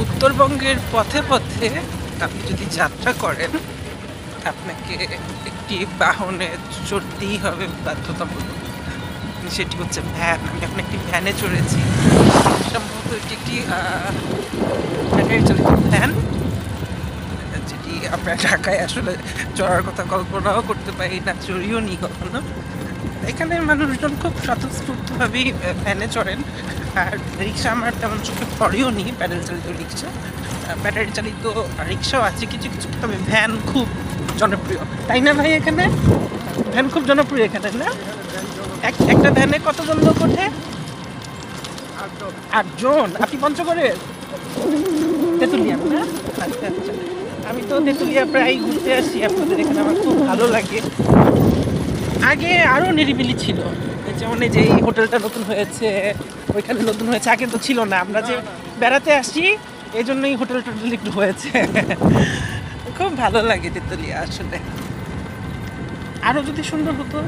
উত্তরবঙ্গের পথে পথে আপনি যদি যাত্রা করেন, আপনাকে একটি বাহনে চড়তেই হবে বাধ্যতামূলক। সেটি হচ্ছে ভ্যান। আমি এখন একটি ভ্যানে চড়েছি। সম্ভবত এটি একটি ব্যাটারি চালিত ভ্যান, যেটি আমরা ঢাকায় আসলে চড়ার কথা কল্পনাও করতে পারি না, চড়িও নি কখনো। এখানে মানুষজন খুব স্বতঃস্ফূর্তভাবেই ভ্যানে চড়েন। আর রিক্সা আমার তেমন চোখে পড়েও নি, প্যাডেল চালিত রিক্সা। ব্যাটারি চালিত রিক্সাও আছে কিছু কিছু, তবে ভ্যান খুব জনপ্রিয়, তাই না ভাই? এখানে ভ্যান খুব জনপ্রিয় এখানে, না? একটা ভ্যানে কতজন লোক ওঠে? 8 জন। আপনি পঞ্চগড়ের? তেঁতুলিয়া, না? আচ্ছা আচ্ছা। আমি তো তেঁতুলিয়া প্রায় ঘুরতে আসি আপনাদের এখানে, আমার খুব ভালো লাগে। আগে আরও নিরিবিলি ছিল, যেমন এই যে এই হোটেলটা নতুন হয়েছে, ওইখানে নতুন হয়েছে, আগে তো ছিল না। আমরা যে বেড়াতে আসি এই জন্যই হোটেল টোটেল একটু হয়েছে। খুব ভালো লাগে তেঁতুলিয়া আসলে। আরও যদি সুন্দর হতো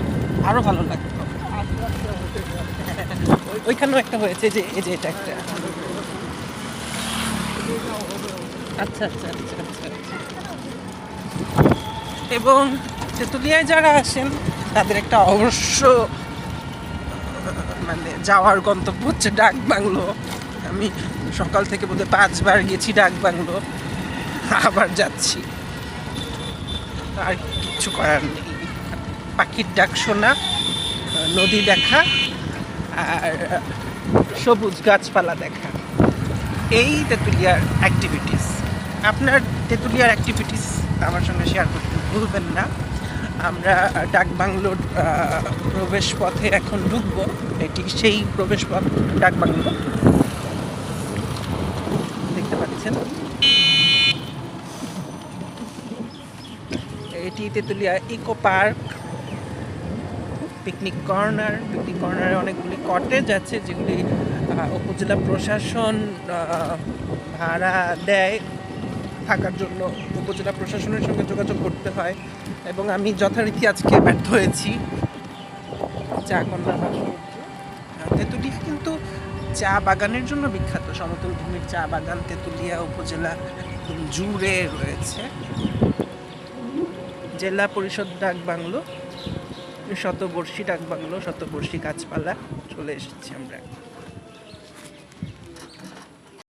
আরও ভালো লাগতো। ওইখানেও একটা হয়েছে, যে এই যে এটা একটা। আচ্ছা আচ্ছা আচ্ছা আচ্ছা আচ্ছা। এবং তেঁতুলিয়ায় যারা আসেন তাদের একটা অবশ্য মানে যাওয়ার গন্তব্য হচ্ছে ডাক বাংলো। আমি সকাল থেকে বোধহয় 5 বার গেছি ডাক বাংলো, আবার যাচ্ছি। আর কিচ্ছু করার নেই, পাখির ডাক শোনা, নদী দেখা, আর সবুজ গাছপালা দেখা, এই তেঁতুলিয়ার অ্যাক্টিভিটিস। আপনার তেঁতুলিয়ার অ্যাক্টিভিটিস আমার সঙ্গে শেয়ার করতে ভুলবেন না। আমরা ডাক বাংলোর প্রবেশ পথে এখন ঢুকবো। এটি সেই প্রবেশ পথ ডাক বাংলো, দেখতে পাচ্ছেন। এটি Tetulia eco park, picnic corner. Picnic কর্নারে অনেকগুলি কটেজ আছে, যেগুলি উপজেলা প্রশাসন ভাড়া দেয় থাকার জন্য। উপজেলা প্রশাসনের সঙ্গে যোগাযোগ করতে হয়, এবং আমি যথারীতি আজকে ব্যর্থ হয়েছি। চা কন্যা তেঁতুলিয়া কিন্তু চা বাগানের জন্য বিখ্যাত। সমতল ভূমির চা বাগান তেঁতুলিয়া উপজেলা জুড়ে রয়েছে। জেলা পরিষদ ডাক বাংলো, শতবর্ষী ডাক বাংলো, শতবর্ষী গাছপালা। চলে এসেছি আমরা।